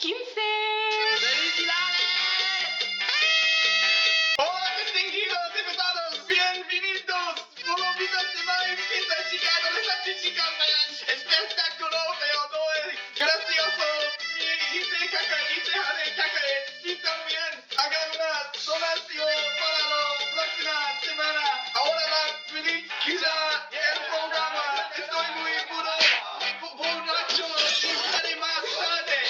15. Hola, distinguidos diputados, bienvenidos. Volumitas de madre, quinta chica, adolescente chica, espectáculo feodor, gracioso, hice caca, hice jare, caca, y también hagan una donación para la próxima semana. Ahora la película, el programa, estoy muy borracho y sale más tarde.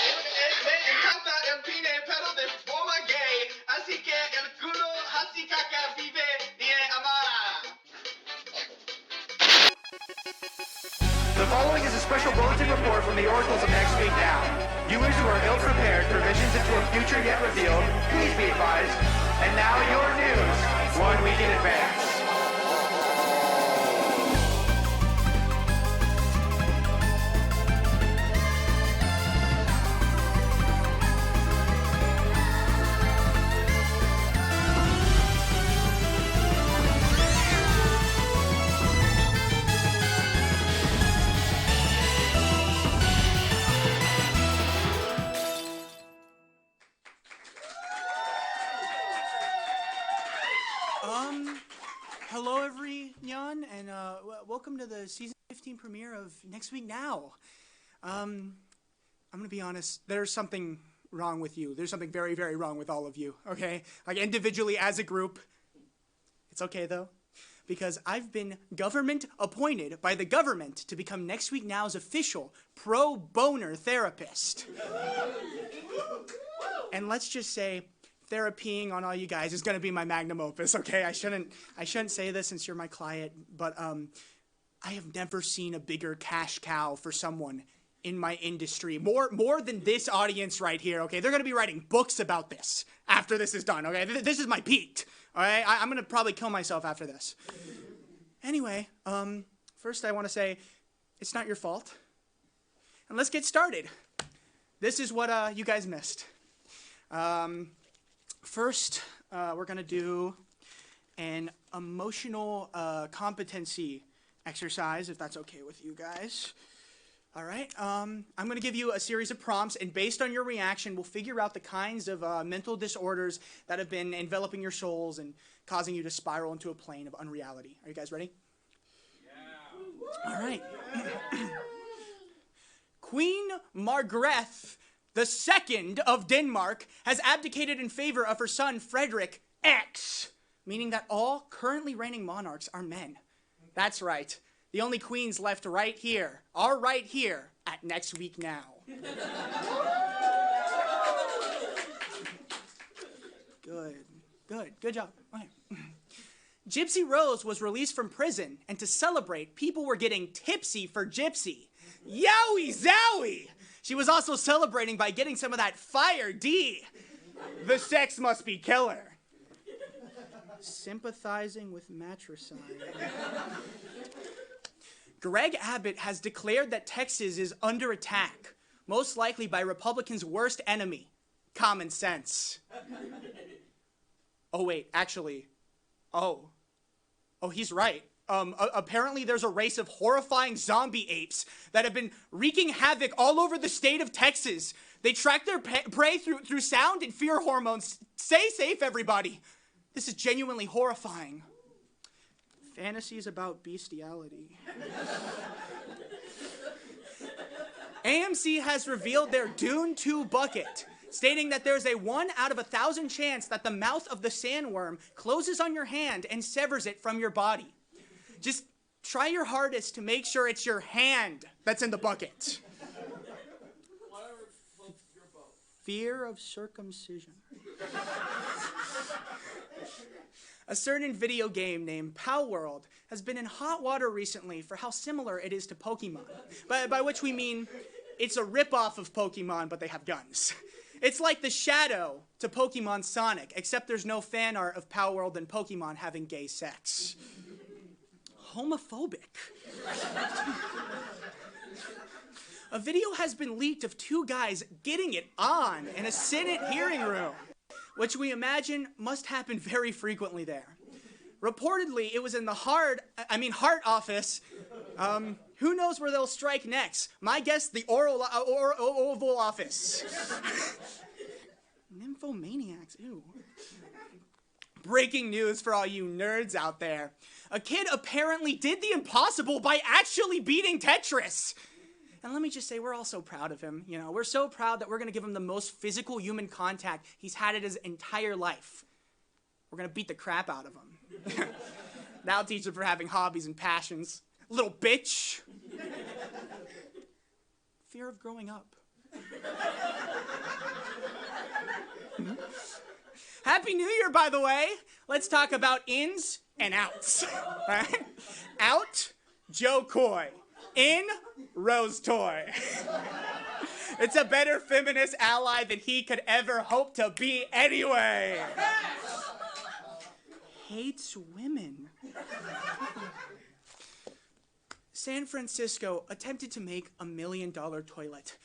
Me encanta el pine, pero de forma gay, así que el culo así caca vive y amara. The following is a special bulletin report from the oracles of Next Week Now. Viewers who are ill-prepared for visions into a future yet revealed, please be advised. And now your news, 1 week in advance. Hello everyone, and welcome to the season 15 premiere of Next Week Now. I'm gonna be honest, there's something wrong with you. There's something very, very wrong with all of you, okay? Like individually, as a group. It's okay though, because I've been government appointed by the government to become Next Week Now's official pro boner therapist. And let's just say, therapying on all you guys is going to be my magnum opus, okay? I shouldn't say this since you're my client, but I have never seen a bigger cash cow for someone in my industry. More than this audience right here, okay? They're going to be writing books about this after this is done, okay? This is my peak, all right? I'm going to probably kill myself after this. Anyway, first I want to say it's not your fault. And let's get started. This is what you guys missed. First, we're going to do an emotional competency exercise, if that's okay with you guys. All right, I'm going to give you a series of prompts, and based on your reaction, we'll figure out the kinds of mental disorders that have been enveloping your souls and causing you to spiral into a plane of unreality. Are you guys ready? Yeah. All right. Queen Margrethe II of Denmark has abdicated in favor of her son Frederick X, meaning that all currently reigning monarchs are men. That's right. The only queens left right here are right here at Next Week Now. Good job. Okay. Gypsy Rose was released from prison, and to celebrate, people were getting tipsy for Gypsy. Yowie zowie! She was also celebrating by getting some of that fire D. The sex must be killer. Sympathizing with matricide. Greg Abbott has declared that Texas is under attack, most likely by Republicans' worst enemy, common sense. Oh, wait, actually, oh, he's right. Apparently there's a race of horrifying zombie apes that have been wreaking havoc all over the state of Texas. They track their prey through sound and fear hormones. Stay safe, everybody. This is genuinely horrifying. Fantasies about bestiality. AMC has revealed their Dune 2 bucket, stating that there's a 1 out of 1,000 chance that the mouth of the sandworm closes on your hand and severs it from your body. Just try your hardest to make sure it's your hand that's in the bucket. Fear of circumcision. A certain video game named Pow World has been in hot water recently for how similar it is to Pokemon. By which we mean it's a ripoff of Pokemon, but they have guns. It's like the Shadow to Pokemon Sonic, except there's no fan art of Pow World and Pokemon having gay sex. Homophobic. A video has been leaked of 2 guys getting it on in a Senate hearing room, which we imagine must happen very frequently there. Reportedly, it was in the Heart office. Who knows where they'll strike next? My guess, the Oval Office. Nymphomaniacs, ew. Breaking news for all you nerds out there. A kid apparently did the impossible by actually beating Tetris. And let me just say, we're all so proud of him. You know, we're so proud that we're going to give him the most physical human contact he's had in his entire life. We're going to beat the crap out of him. That'll teach him for having hobbies and passions. Little bitch. Fear of growing up. Happy New Year, by the way. Let's talk about ins and outs. Right? Out, Joe Coy. In, Rose Toy. It's a better feminist ally than he could ever hope to be anyway. Hates women. San Francisco attempted to make $1 million toilet.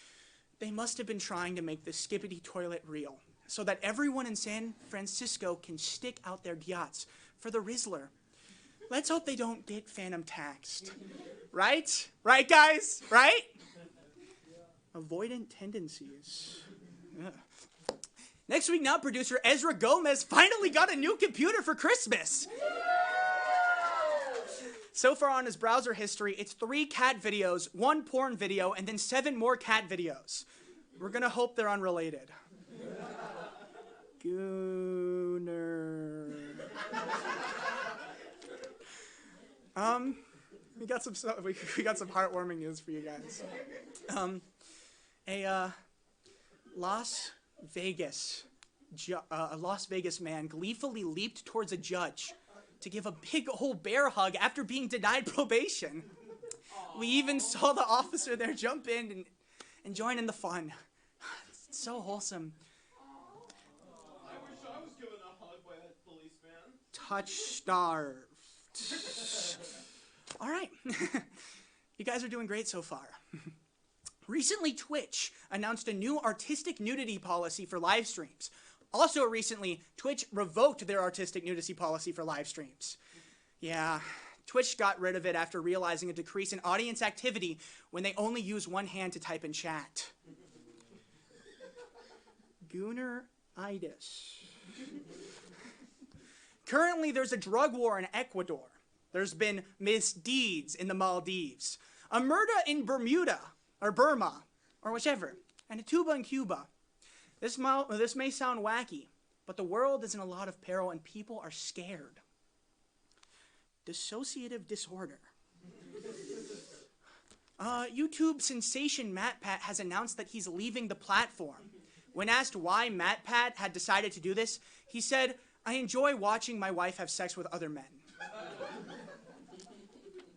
They must have been trying to make the skippity toilet real, so that everyone in San Francisco can stick out their yachts for the Rizzler. Let's hope they don't get phantom taxed. Right? Right, guys? Right? Avoidant tendencies. Ugh. Next week now, producer Ezra Gomez finally got a new computer for Christmas. So far on his browser history, it's 3 cat videos, 1 porn video, and then 7 more cat videos. We're gonna hope they're unrelated. Gooner. We got some heartwarming news for you guys. A Las Vegas man gleefully leaped towards a judge to give a big old bear hug after being denied probation. We even saw the officer there jump in and join in the fun. It's so wholesome. I wish I was given a hug by that policeman. Touch-starved. All right. You guys are doing great so far. Recently, Twitch announced a new artistic nudity policy for live streams. Also recently, Twitch revoked their artistic nudity policy for live streams. Yeah, Twitch got rid of it after realizing a decrease in audience activity when they only use one hand to type in chat. Gooneritis. Currently, there's a drug war in Ecuador. There's been misdeeds in the Maldives, a murder in Bermuda, or Burma, or whichever, and a tuba in Cuba. This may sound wacky, but the world is in a lot of peril and people are scared. Dissociative disorder. YouTube sensation MatPat has announced that he's leaving the platform. When asked why MatPat had decided to do this, he said, "I enjoy watching my wife have sex with other men."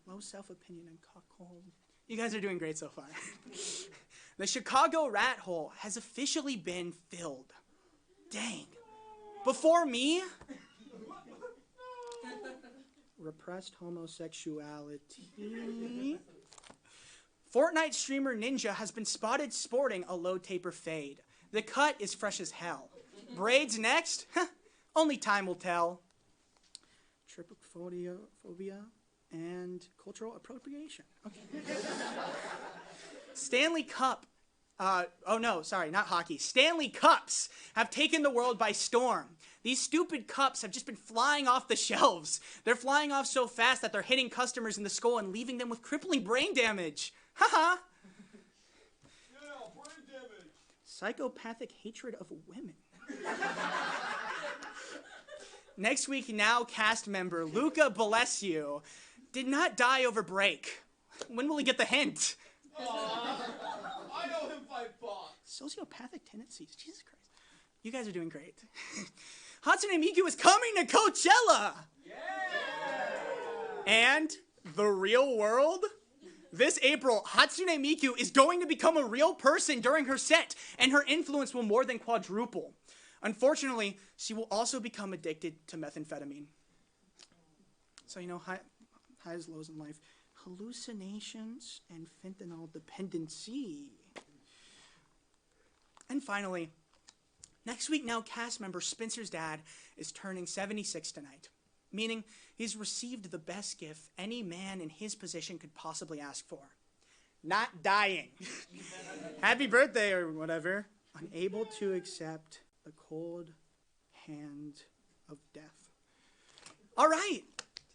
Low self-opinion and cockhold. You guys are doing great so far. The Chicago rat hole has officially been filled. Dang. Before me? Repressed homosexuality. Fortnite streamer Ninja has been spotted sporting a low taper fade. The cut is fresh as hell. Braids next? Only time will tell. Trypophobia and cultural appropriation. Okay. Stanley Cup. Not hockey. Stanley Cups have taken the world by storm. These stupid cups have just been flying off the shelves. They're flying off so fast that they're hitting customers in the skull and leaving them with crippling brain damage. Haha. Yeah, brain damage. Psychopathic hatred of women. Next week, now cast member Luca Balesiu did not die over break. When will he get the hint? I owe him $5. Sociopathic tendencies. Jesus Christ. You guys are doing great. Hatsune Miku is coming to Coachella! Yeah! And the real world? This April, Hatsune Miku is going to become a real person during her set, and her influence will more than quadruple. Unfortunately, she will also become addicted to methamphetamine. So, highs, lows in life. Hallucinations and fentanyl dependency. And finally, next week now cast member Spencer's dad is turning 76 tonight. meaning he's received the best gift any man in his position could possibly ask for. Not dying. Happy birthday or whatever. Unable to accept the cold hand of death. All right.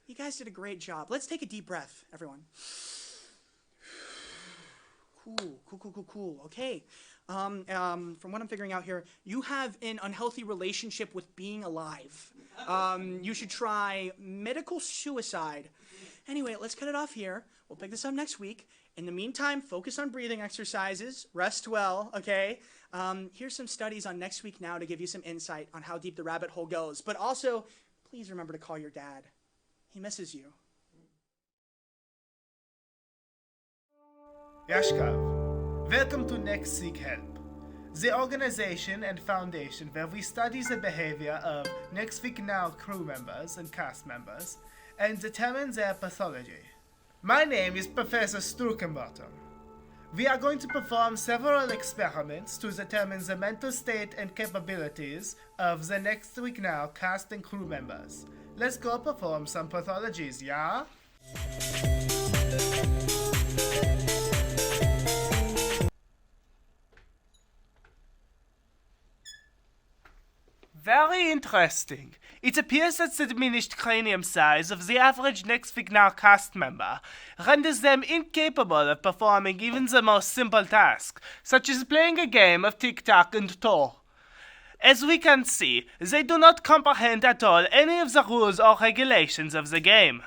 You guys did a great job. Let's take a deep breath, everyone. Cool. Okay. From what I'm figuring out here, you have an unhealthy relationship with being alive. You should try medical suicide. Anyway, let's cut it off here. We'll pick this up next week. In the meantime, focus on breathing exercises. Rest well, okay? Here's some studies on Next Week Now to give you some insight on how deep the rabbit hole goes. But also, please remember to call your dad. He misses you. Yashkov, welcome to Next Seek Help, the organization and foundation where we study the behavior of Next Week Now crew members and cast members and determine their pathology. My name is Professor Strukenbottom. We are going to perform several experiments to determine the mental state and capabilities of the Next Week Now cast and crew members. Let's go perform some pathologies, yeah? Very interesting. It appears that the diminished cranium size of the average Next Week Now cast member renders them incapable of performing even the most simple task, such as playing a game of tic-tac and toe. As we can see, they do not comprehend at all any of the rules or regulations of the game.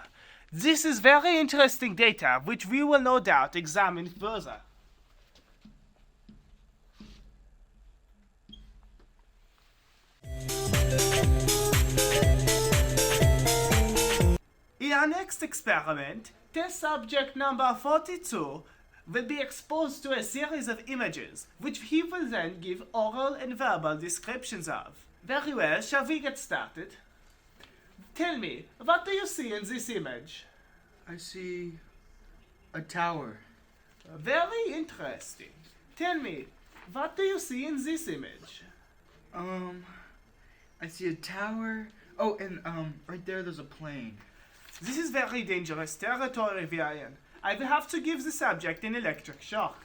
This is very interesting data, which we will no doubt examine further. In our next experiment, test subject number 42 will be exposed to a series of images, which he will then give oral and verbal descriptions of. Very well, shall we get started? Tell me, what do you see in this image? I see a tower. Very interesting. Tell me, what do you see in this image? I see a tower. Oh, and right there's a plane. This is very dangerous territory we are in. I will have to give the subject an electric shock.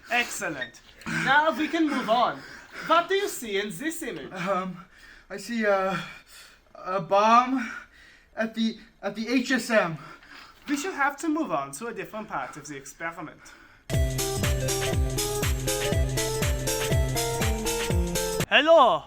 Excellent. Now we can move on. What do you see in this image? I see a bomb at the HSM. We shall have to move on to a different part of the experiment. Hello!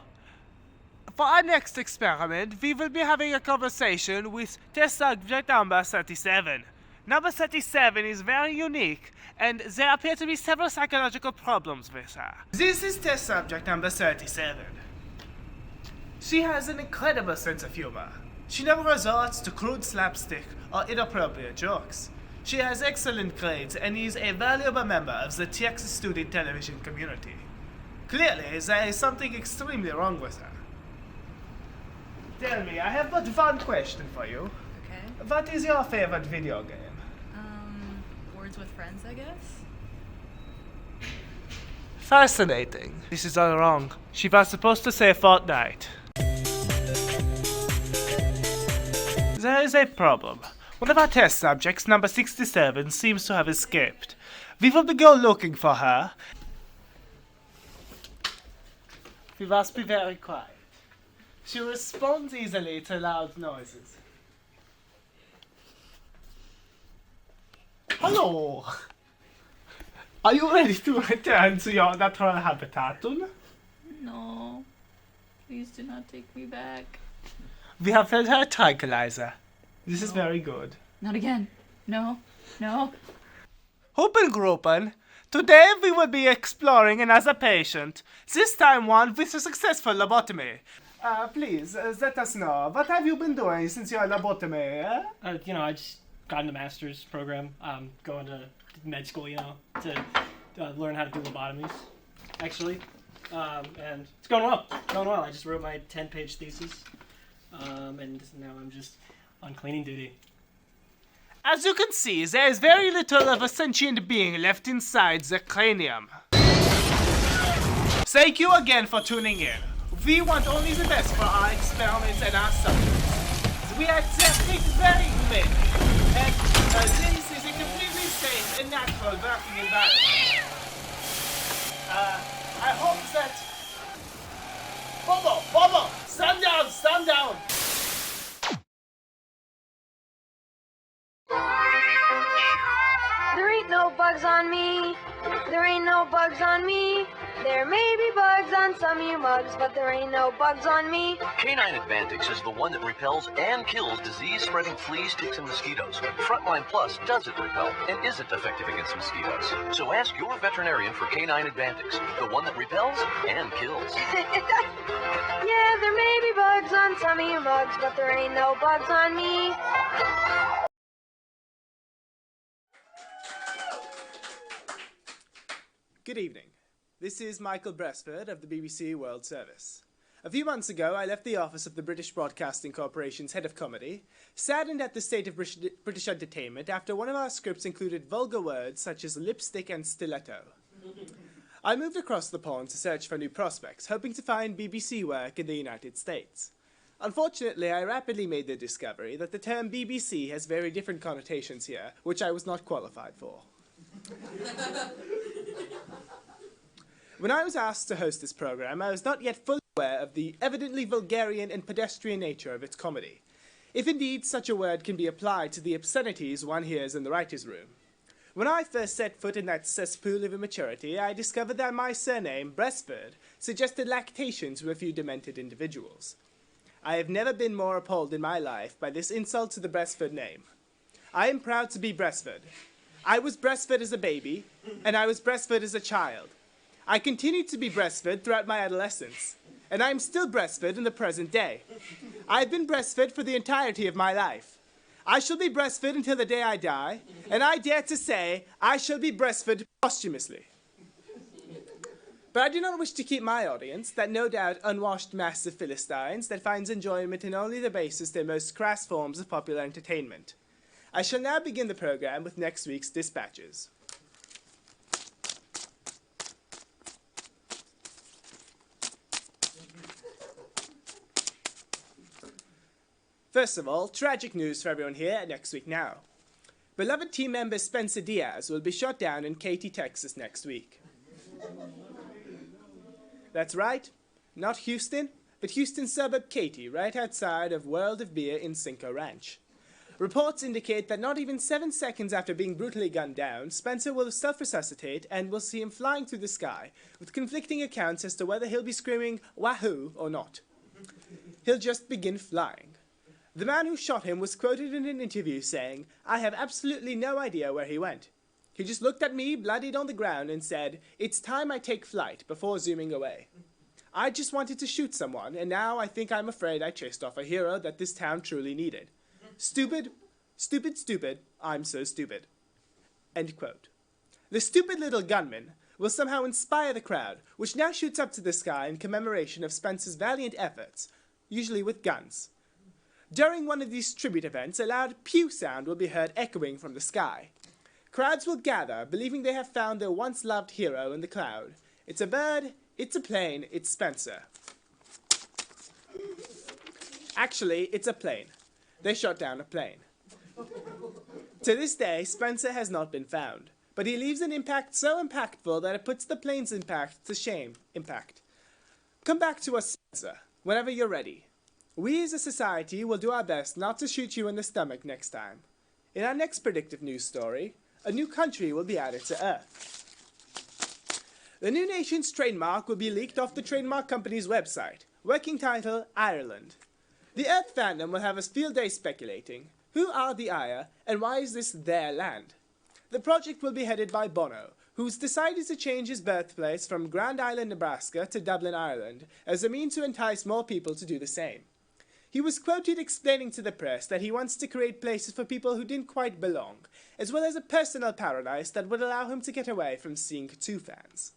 For our next experiment, we will be having a conversation with test subject number 37. Number 37 is very unique, and there appear to be several psychological problems with her. This is test subject number 37. She has an incredible sense of humor. She never resorts to crude slapstick or inappropriate jokes. She has excellent grades and is a valuable member of the Texas student television community. Clearly, there is something extremely wrong with her. Tell me, I have but one question for you. Okay. What is your favorite video game? Words with Friends, I guess? Fascinating. This is all wrong. She was supposed to say Fortnite. There is a problem. One of our test subjects, number 67, seems to have escaped. We will go looking for her. We must be very quiet. She responds easily to loud noises. Hello! Are you ready to return to your natural habitat? No. Please do not take me back. We have fed her a tranquilizer. This is very good. Not again. No. No. Hoopengruppen, today we will be exploring another patient, this time one with a successful lobotomy. Please, let us know, what have you been doing since your lobotomy, eh? I just got in the master's program, going to med school, to learn how to do lobotomies, actually. And it's going well. I just wrote my 10-page thesis, and now I'm just on cleaning duty. As you can see, there is very little of a sentient being left inside the cranium. Thank you again for tuning in. We want only the best for our experiments and our subjects. We are testing very many, and this is a completely safe and natural working environment. I hope that... Bobo, stand down! There ain't no bugs on me. There ain't no bugs on me. There may be bugs on some of you mugs, but there ain't no bugs on me. Canine Advantix is the one that repels and kills disease-spreading fleas, ticks, and mosquitoes. Frontline Plus doesn't repel and isn't effective against mosquitoes. So ask your veterinarian for Canine Advantix, the one that repels and kills. Yeah, there may be bugs on some of you mugs, but there ain't no bugs on me. Good evening. This is Michael Bresford of the BBC World Service. A few months ago, I left the office of the British Broadcasting Corporation's head of comedy, saddened at the state of British entertainment after one of our scripts included vulgar words such as lipstick and stiletto. I moved across the pond to search for new prospects, hoping to find BBC work in the United States. Unfortunately, I rapidly made the discovery that the term BBC has very different connotations here, which I was not qualified for. When I was asked to host this program, I was not yet fully aware of the evidently vulgarian and pedestrian nature of its comedy, if indeed such a word can be applied to the obscenities one hears in the writer's room. When I first set foot in that cesspool of immaturity, I discovered that my surname, Bresford, suggested lactation to a few demented individuals. I have never been more appalled in my life by this insult to the Bresford name. I am proud to be Bresford. I was Bresford as a baby, and I was Bresford as a child. I continued to be Bresford throughout my adolescence, and I am still Bresford in the present day. I have been Bresford for the entirety of my life. I shall be Bresford until the day I die, and I dare to say I shall be Bresford posthumously. But I do not wish to keep my audience, that no doubt unwashed mass of Philistines that finds enjoyment in only the basest and most crass forms of popular entertainment. I shall now begin the program with next week's dispatches. First of all, tragic news for everyone here at Next Week Now. Beloved team member Spencer Diaz will be shot down in Katy, Texas next week. That's right, not Houston, but Houston's suburb Katy, right outside of World of Beer in Cinco Ranch. Reports indicate that not even 7 seconds after being brutally gunned down, Spencer will self-resuscitate and we'll see him flying through the sky, with conflicting accounts as to whether he'll be screaming "Wahoo!" or not. He'll just begin flying. The man who shot him was quoted in an interview saying, "I have absolutely no idea where he went. He just looked at me, bloodied on the ground, and said, 'It's time I take flight,' before zooming away. I just wanted to shoot someone, and now I think I'm afraid I chased off a hero that this town truly needed. Stupid, stupid, stupid, I'm so stupid." End quote. The stupid little gunman will somehow inspire the crowd, which now shoots up to the sky in commemoration of Spencer's valiant efforts, usually with guns. During one of these tribute events, a loud pew sound will be heard echoing from the sky. Crowds will gather, believing they have found their once-loved hero in the cloud. It's a bird, it's a plane, it's Spencer. Actually, it's a plane. They shot down a plane. To this day, Spencer has not been found, but he leaves an impact so impactful that it puts the plane's impact to shame. Come back to us, Spencer, whenever you're ready. We as a society will do our best not to shoot you in the stomach next time. In our next predictive news story, a new country will be added to Earth. The new nation's trademark will be leaked off the trademark company's website. Working title, Ireland. The Earth fandom will have a field day speculating. Who are the Aya, and why is this their land? The project will be headed by Bono, who's decided to change his birthplace from Grand Island, Nebraska to Dublin, Ireland, as a means to entice more people to do the same. He was quoted explaining to the press that he wants to create places for people who didn't quite belong, as well as a personal paradise that would allow him to get away from seeing K2 fans.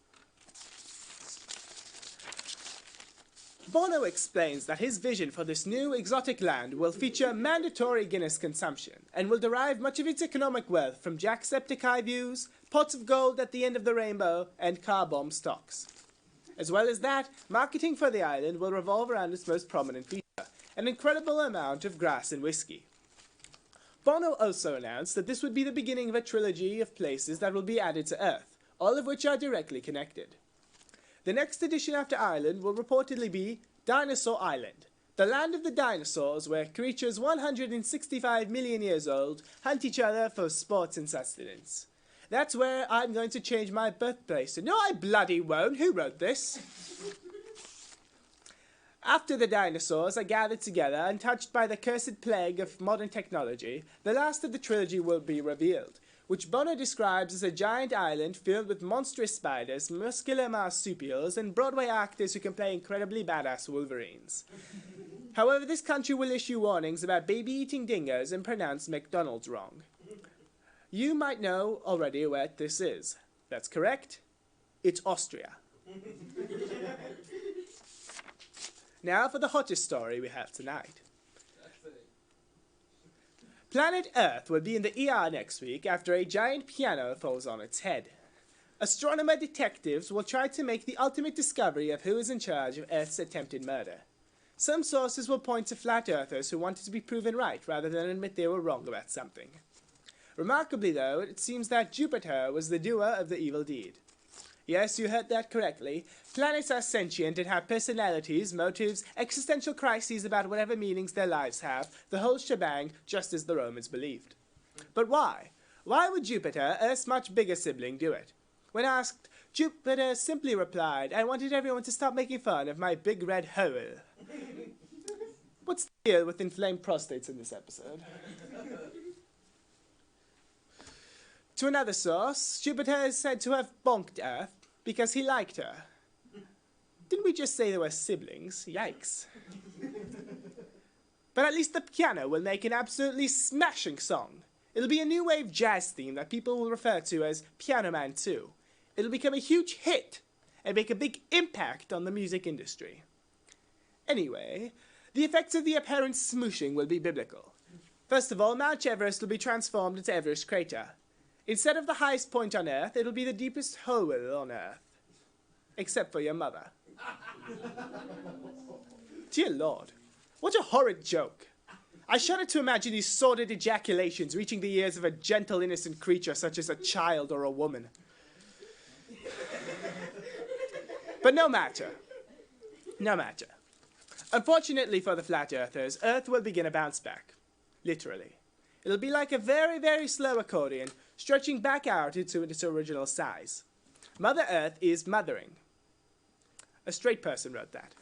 Bono explains that his vision for this new exotic land will feature mandatory Guinness consumption, and will derive much of its economic wealth from Jacksepticeye views, pots of gold at the end of the rainbow, and car bomb stocks. As well as that, marketing for the island will revolve around its most prominent feature, an incredible amount of grass and whiskey. Bono also announced that this would be the beginning of a trilogy of places that will be added to Earth, all of which are directly connected. The next addition after Ireland will reportedly be Dinosaur Island, the land of the dinosaurs where creatures 165 million years old hunt each other for sports and sustenance. That's where I'm going to change my birthplace. No, I bloody won't. Who wrote this? After the dinosaurs are gathered together and touched by the cursed plague of modern technology, the last of the trilogy will be revealed, which Bono describes as a giant island filled with monstrous spiders, muscular marsupials, and Broadway actors who can play incredibly badass Wolverines. However, this country will issue warnings about baby-eating dingoes and pronounce McDonald's wrong. You might know already where this is. That's correct. It's Austria. Now for the hottest story we have tonight. Planet Earth will be in the ER next week after a giant piano falls on its head. Astronomer detectives will try to make the ultimate discovery of who is in charge of Earth's attempted murder. Some sources will point to flat earthers who wanted to be proven right rather than admit they were wrong about something. Remarkably, though, it seems that Jupiter was the doer of the evil deed. Yes, you heard that correctly. Planets are sentient and have personalities, motives, existential crises about whatever meanings their lives have, the whole shebang, just as the Romans believed. But why? Why would Jupiter, Earth's much bigger sibling, do it? When asked, Jupiter simply replied, "I wanted everyone to stop making fun of my big red hole." What's the deal with inflamed prostates in this episode? To another source, Jupiter is said to have bonked Earth because he liked her. Didn't we just say they were siblings? Yikes. But at least the piano will make an absolutely smashing song. It'll be a new wave jazz theme that people will refer to as Piano Man 2. It'll become a huge hit and make a big impact on the music industry. Anyway, the effects of the apparent smooshing will be biblical. First of all, Mount Everest will be transformed into Everest crater. Instead of the highest point on Earth, it'll be the deepest hole on Earth. Except for your mother. Dear Lord, what a horrid joke. I shudder to imagine these sordid ejaculations reaching the ears of a gentle, innocent creature such as a child or a woman. But no matter. No matter. Unfortunately for the flat earthers, Earth will begin a bounce back. Literally. It'll be like a very, very slow accordion, stretching back out into its original size. Mother Earth is mothering. A straight person wrote that.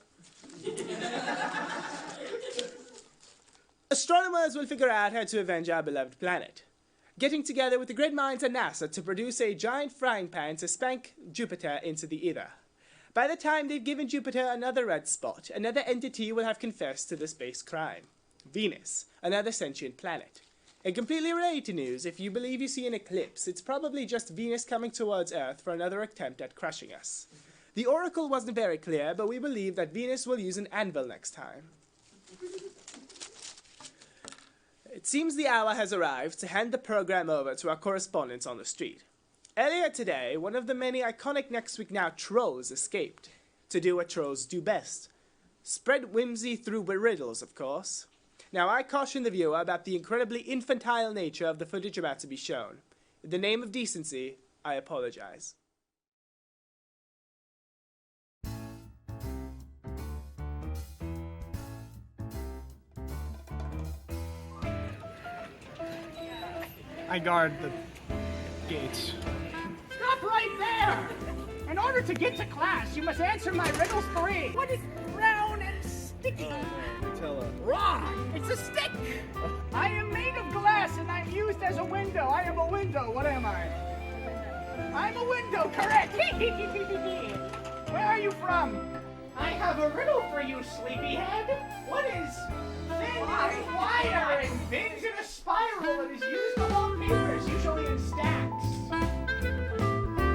Astronomers will figure out how to avenge our beloved planet, getting together with the great minds at NASA to produce a giant frying pan to spank Jupiter into the ether. By the time they've given Jupiter another red spot, another entity will have confessed to the space crime. Venus, another sentient planet. And completely related news, if you believe you see an eclipse, it's probably just Venus coming towards Earth for another attempt at crushing us. The oracle wasn't very clear, but we believe that Venus will use an anvil next time. It seems the hour has arrived to hand the program over to our correspondents on the street. Earlier today, one of the many iconic Next Week Now trolls escaped, to do what trolls do best. Spread whimsy through riddles, of course. Now, I caution the viewer about the incredibly infantile nature of the footage about to be shown. In the name of decency, I apologize. I guard the gates. Stop right there! In order to get to class, you must answer my riddle 3. What is brown and sticky? Wrong! It's a stick! I am made of glass and I'm used as a window. I am a window. What am I? I'm a window, correct! Where are you from? I have a riddle for you, sleepyhead. What is thin and wire and bends in a spiral and is used to hold papers, usually in stacks?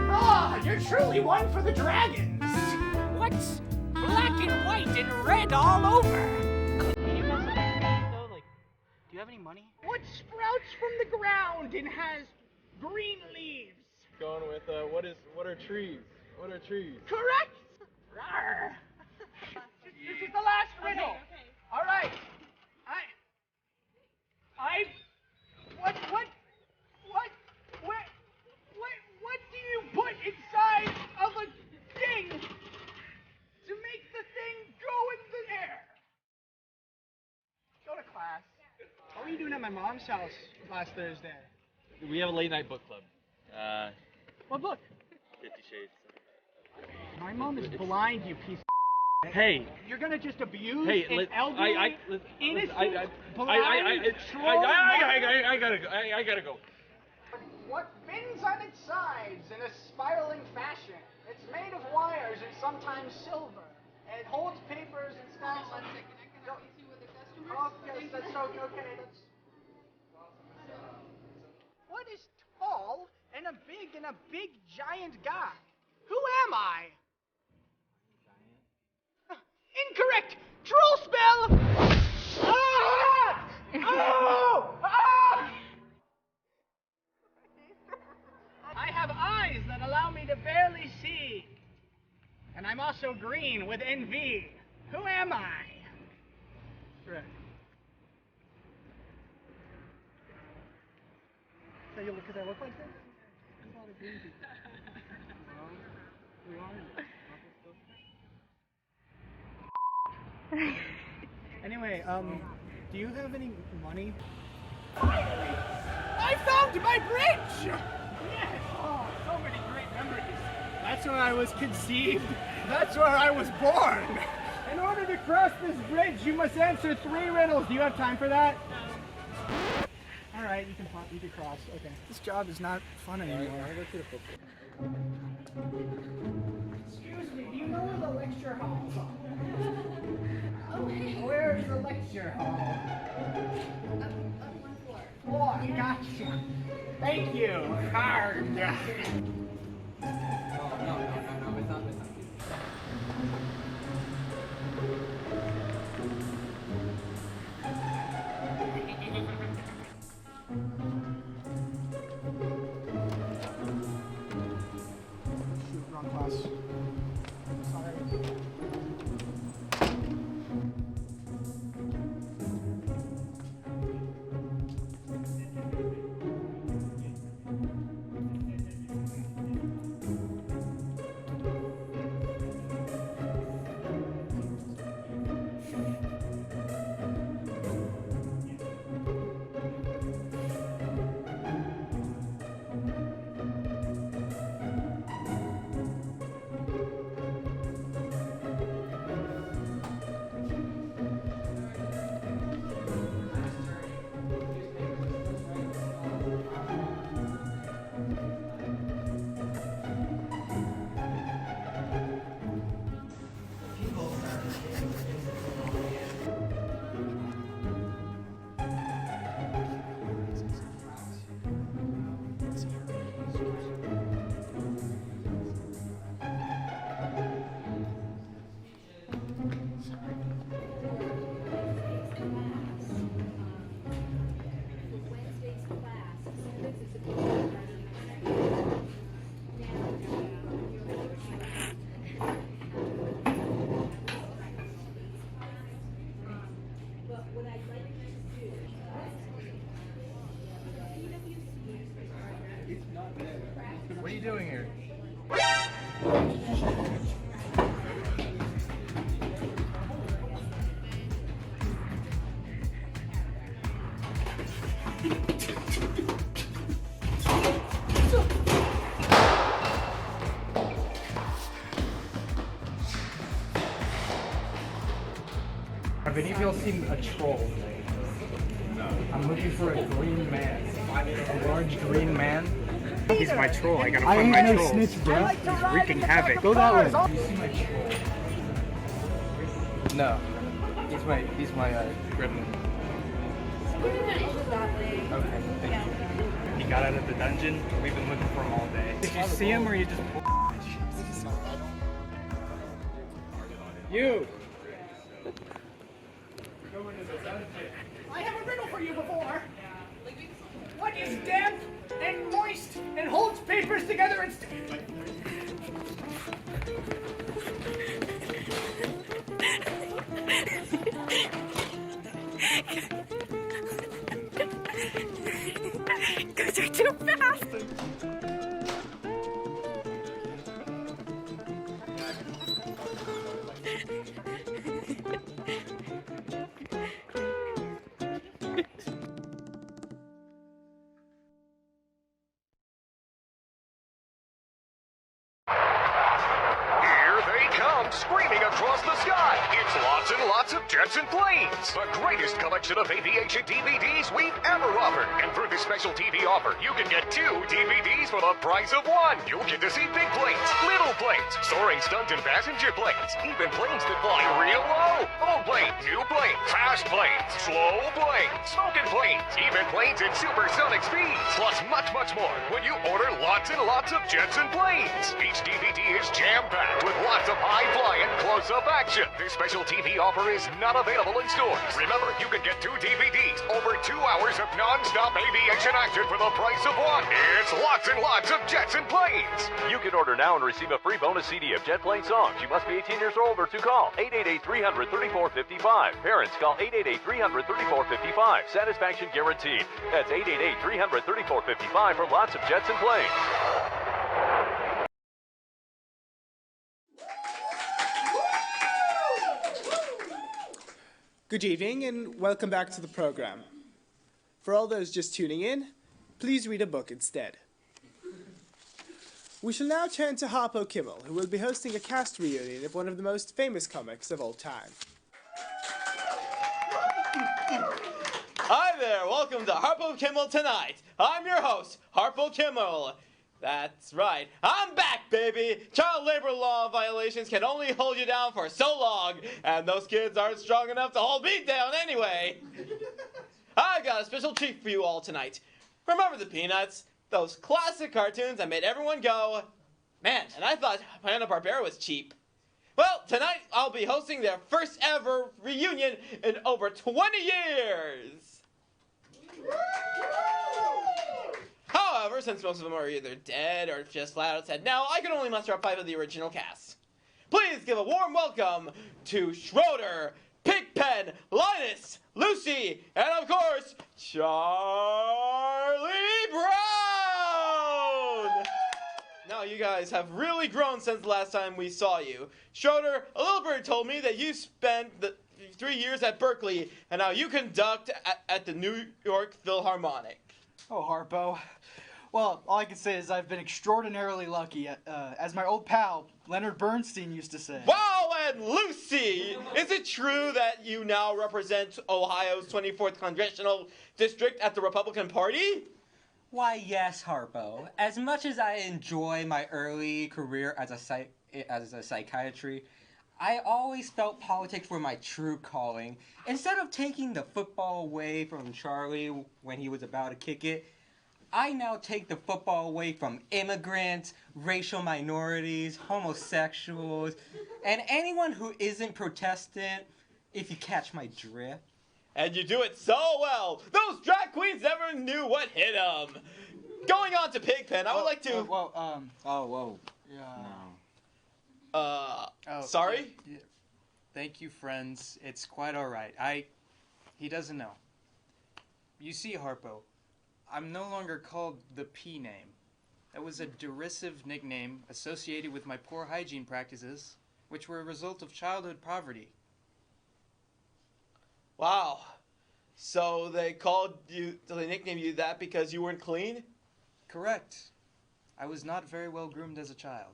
Ah, you're truly one for the dragons. What's black and white and red all over? Can you pass it back though? Like, do you have any money? What sprouts from the ground and has green leaves? Going with what are trees? What are trees? Correct! Rawr. This is the last riddle. Okay. All right. What do you put inside of a thing to make the thing go in the air? Go to class. What were you doing at my mom's house last Thursday? We have a late night book club. What book? 50 Shades. My mom is blind, you piece of Hey. You're gonna just abuse Hey, an elderly, innocent, blind troll? I gotta go. What bends on its sides in a spiraling fashion. It's made of wires and sometimes silver. And it holds papers and stacks. 1 second, I can help you with the customers. Okay, that's okay. What is tall and a big giant guy? Who am I? Incorrect! Troll spell! Ah! Oh! Ah! I have eyes that allow me to barely see. And I'm also green with envy. Who am I? Right. So you look at that look like this? There's a lot of green people. We are. Anyway, do you have any money? I found my bridge! Yes! Oh, so many great memories. That's where I was conceived. That's where I was born. In order to cross this bridge, you must answer 3 riddles. Do you have time for that? All right, you can cross. Okay. This job is not fun anymore. Excuse me, do you know where the lecture halls are? Where's the lecture hall? Up 1 floor. Floor, gotcha. Thank you. Hard. No, it's not. Shoot, wrong class. Sorry. What are you doing here? Have any of y'all seen a troll? No. I'm looking for a green man. A large green man. He's my troll. I gotta find my troll. He's wreaking havoc. Go that way. Do you see my troll? No. He's my gremlin. Okay, thank you. He got out of the dungeon. We've been looking for him all day. Did you see him or you just... You! I have a riddle for you before. What is damp and moist and holds papers together and screaming across the sky. It's lots and lots of jets and planes. The greatest collection of aviation DVDs we've ever offered. And through this special TV offer, you can get 2 DVDs for the price of 1. You'll get to see big planes, little planes, soaring stunt and passenger planes, even planes that fly real low. Old planes, new planes, fast planes, slow planes, smoking planes, even planes at supersonic speeds, plus much, much more when you order lots and lots of jets and planes. Each DVD is jam-packed with lots of high-flying, close-up action. This special TV offer is not available in stores. Remember, you can get 2 DVDs, over 2 hours of non-stop aviation action for the price of 1. It's lots and lots of jets and planes. You can order now and receive a free bonus CD of Jet Plane songs. You must be 18 years old or to call 888-300-3455. Parents, call 888-300-3455. Satisfaction guaranteed. That's 888-300-3455 for lots of jets and planes. Good evening and welcome back to the program. For all those just tuning in, please read a book instead. We shall now turn to Harpo Kimmel, who will be hosting a cast reunion of one of the most famous comics of all time. Hi there, welcome to Harpo Kimmel Tonight. I'm your host, Harpo Kimmel. That's right, I'm back, baby! Child labor law violations can only hold you down for so long, and those kids aren't strong enough to hold me down anyway. I got a special treat for you all tonight. Remember the Peanuts? Those classic cartoons that made everyone go, man, and I thought Hanna-Barbera was cheap. Well, tonight I'll be hosting their first ever reunion in over 20 years. However, since most of them are either dead or just flat out said no, I can only muster up 5 of the original cast. Please give a warm welcome to Schroeder, Pigpen, Linus, Lucy, and of course, Charlie Brown! Now you guys have really grown since the last time we saw you. Schroeder, a little bird told me that you spent the 3 years at Berkeley, and now you conduct at the New York Philharmonic. Oh, Harpo. Well, all I can say is I've been extraordinarily lucky, as my old pal, Leonard Bernstein, used to say. Wow, and Lucy! Is it true that you now represent Ohio's 24th Congressional District at the Republican Party? Why, yes, Harpo. As much as I enjoy my early career as a psychiatry, I always felt politics were my true calling. Instead of taking the football away from Charlie when he was about to kick it, I now take the football away from immigrants, racial minorities, homosexuals, and anyone who isn't Protestant, if you catch my drift. And you do it so well! Those drag queens never knew what hit them! Going on to Pigpen, I would like to... sorry? Yeah. Thank you, friends. It's quite all right. He doesn't know. You see, Harpo, I'm no longer called the P name. That was a derisive nickname associated with my poor hygiene practices, which were a result of childhood poverty. Wow. So they nicknamed you that because you weren't clean? Correct. I was not very well groomed as a child.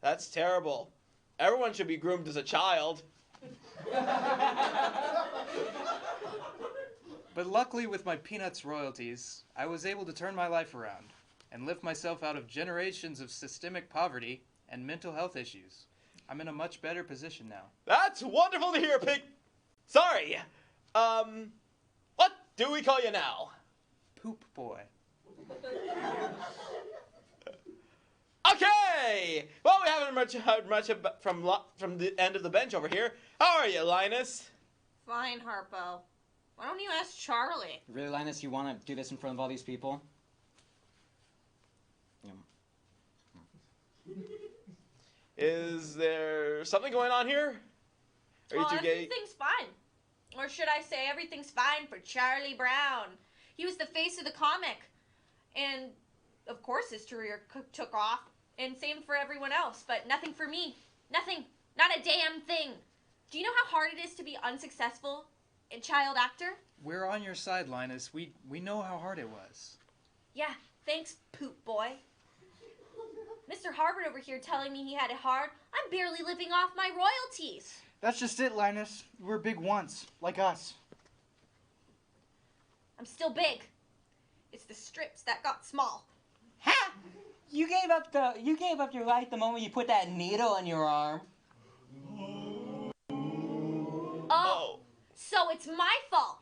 That's terrible. Everyone should be groomed as a child. But luckily with my Peanuts royalties, I was able to turn my life around and lift myself out of generations of systemic poverty and mental health issues. I'm in a much better position now. That's wonderful to hear, Pig. Sorry. What do we call you now? Poop boy. Okay! Well, we haven't heard much from the end of the bench over here. How are you, Linus? Fine, Harpo. Why don't you ask Charlie? Really, Linus, you want to do this in front of all these people? Is there something going on here? Are you too gay? Everything's fine. Or should I say everything's fine for Charlie Brown. He was the face of the comic. And, of course, his career took off. And same for everyone else. But nothing for me. Nothing. Not a damn thing. Do you know how hard it is to be unsuccessful? A child actor? We're on your side, Linus. We know how hard it was. Yeah, thanks, poop boy. Mr. Harpo, Robert over here telling me he had it hard. I'm barely living off my royalties. That's just it, Linus. We're big once, like us. I'm still big. It's the strips that got small. Ha! You gave up your life the moment you put that needle in your arm. Oh, so it's my fault.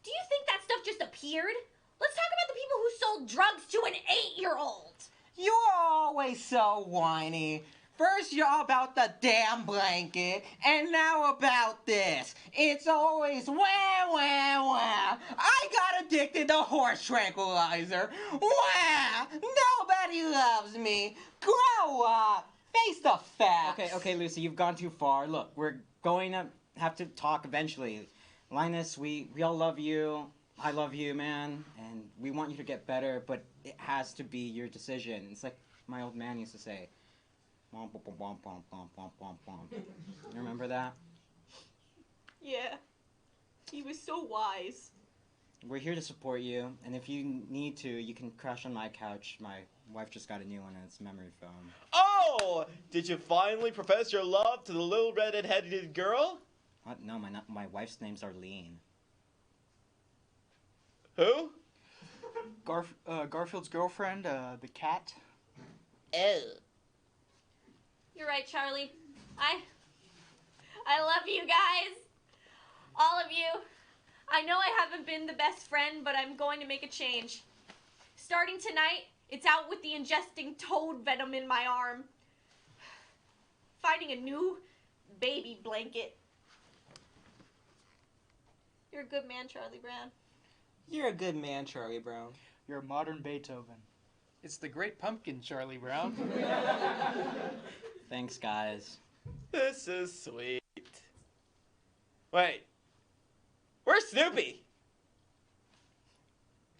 Do you think that stuff just appeared? Let's talk about the people who sold drugs to an 8-year-old. You're always so whiny. First you're all about the damn blanket, and now about this. It's always wah, wah, wah. I got addicted to horse tranquilizer. Wah! Nobody loves me. Grow up. Face the facts. Okay, Lucy, you've gone too far. Look, we're going to have to talk eventually. Linus, we all love you. I love you, man, and we want you to get better, but it has to be your decision. It's like my old man used to say. You remember that? Yeah. He was so wise. We're here to support you, and if you need to, you can crash on my couch. My wife just got a new one, and it's memory foam. Oh! Did you finally profess your love to the little red-headed girl? What? No, my wife's name's Arlene. Who? Garfield's girlfriend, the cat. Oh. You're right, Charlie. I love you guys. All of you. I know I haven't been the best friend, but I'm going to make a change. Starting tonight, it's out with the ingesting toad venom in my arm. Finding a new baby blanket. You're a good man, Charlie Brown. You're a good man, Charlie Brown. You're a modern Beethoven. It's the Great Pumpkin, Charlie Brown. Thanks, guys. This is sweet. Wait. Where's Snoopy?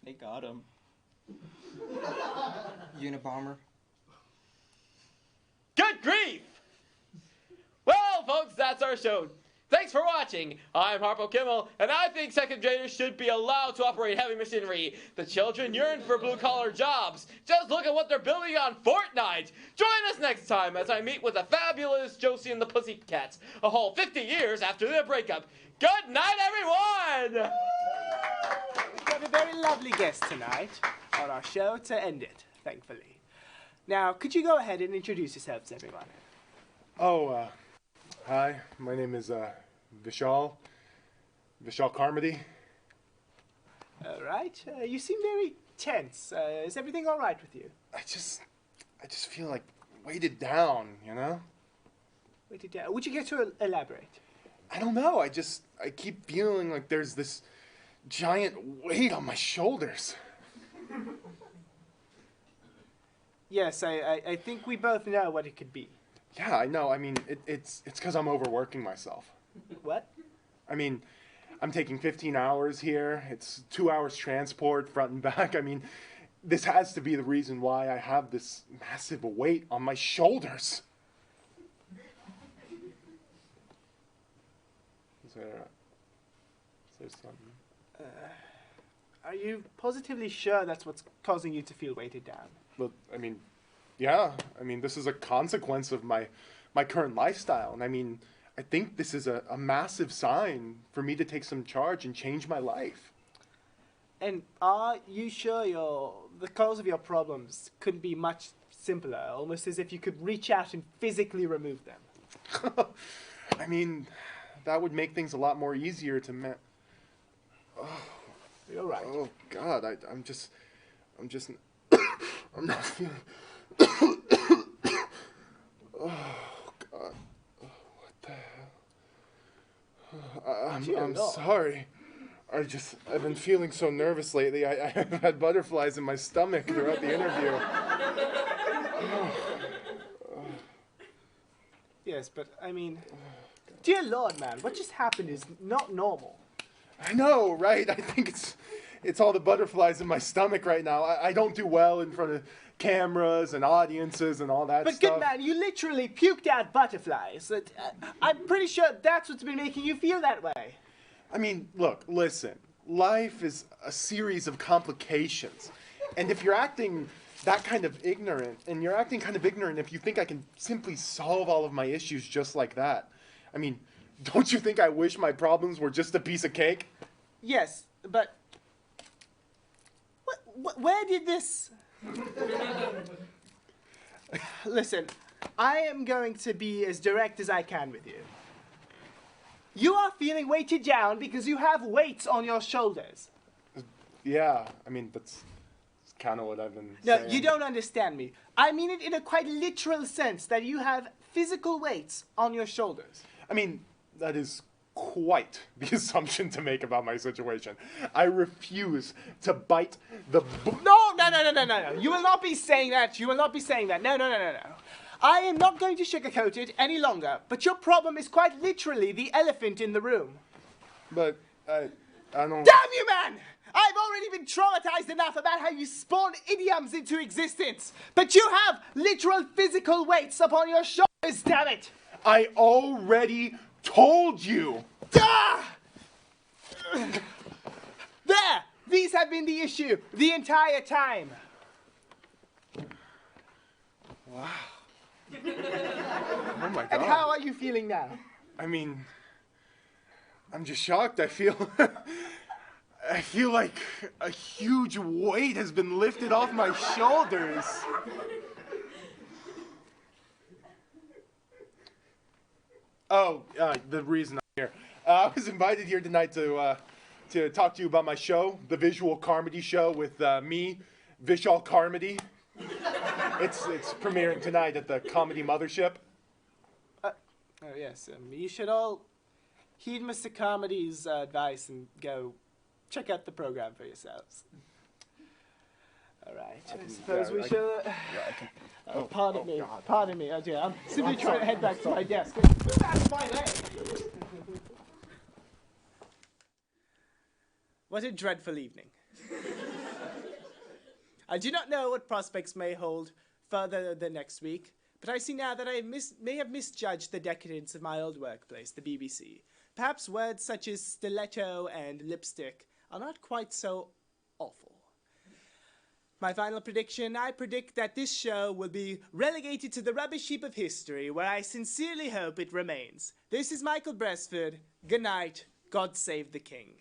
They got him. Unabomber. Good grief! Well, folks, that's our show. Thanks for watching. I'm Harpo Kimmel, and I think second graders should be allowed to operate heavy machinery. The children yearn for blue-collar jobs. Just look at what they're building on Fortnite. Join us next time as I meet with the fabulous Josie and the Pussycats, a whole 50 years after their breakup. Good night, everyone! We've got a very lovely guest tonight on our show to end it, thankfully. Now, could you go ahead and introduce yourselves, everyone? Oh, hi, my name is, Vishal Carmody. All right. You seem very tense. Is everything all right with you? I just feel like weighted down, you know? Weighted down. Would you care to elaborate? I don't know. I keep feeling like there's this giant weight on my shoulders. Yes, I think we both know what it could be. Yeah, I know. I mean, it's because I'm overworking myself. What? I mean, I'm taking 15 hours here. It's 2 hours transport, front and back. I mean, this has to be the reason why I have this massive weight on my shoulders. Is there something? Are you positively sure that's what's causing you to feel weighted down? Well, I mean, yeah. I mean, this is a consequence of my current lifestyle. And I mean, I think this is a massive sign for me to take some charge and change my life. And are you sure the cause of your problems couldn't be much simpler, almost as if you could reach out and physically remove them? I mean, that would make things a lot more easier to Oh, you're right. Oh God, I'm not feeling. Oh God, what the hell? I'm sorry. I've been feeling so nervous lately. I've had butterflies in my stomach throughout the interview. Yes, but I mean, dear Lord, man, what just happened is not normal. I know, right? I think it's all the butterflies in my stomach right now. I don't do well in front of cameras and audiences and all that but stuff. Good man, you literally puked out butterflies. I'm pretty sure that's what's been making you feel that way. I mean, look, listen. Life is a series of complications. And if you're acting that kind of ignorant, and you're acting kind of ignorant if you think I can simply solve all of my issues just like that. I mean, don't you think I wish my problems were just a piece of cake? Yes, but where did this... Listen, I am going to be as direct as I can with you. You are feeling weighted down because you have weights on your shoulders. Yeah, I mean, that's kind of what I've been No, saying. you don't understand me. I mean it in a quite literal sense, that you have physical weights on your shoulders. I mean, that is quite the assumption to make about my situation. I refuse to bite the... No. You will not be saying that. You will not be saying that. No. I am not going to sugarcoat it any longer, but your problem is quite literally the elephant in the room. But I don't... Damn you, man! I've already been traumatized enough about how you spawn idioms into existence, but you have literal physical weights upon your shoulders, damn it! I already told you! Ah! There! These have been the issue the entire time. Wow. Oh my God. And how are you feeling now? I mean, I'm just shocked. I feel like a huge weight has been lifted off my shoulders. Oh, the reason I'm here. I was invited here tonight to talk to you about my show, the visual comedy show with me, Vishal Carmody. It's premiering tonight at the Comedy Mothership. Oh yes, you should all heed Mr. Comedy's advice and go check out the program for yourselves. All right, I suppose we shall... pardon me. Oh dear, I'm simply trying to head back to my desk. Move out of my way! What a dreadful evening. I do not know what prospects may hold further than next week, but I see now that I may have misjudged the decadence of my old workplace, the BBC. Perhaps words such as stiletto and lipstick are not quite so awful. My final prediction, I predict that this show will be relegated to the rubbish heap of history, where I sincerely hope it remains. This is Michael Breastford. Good night. God save the King.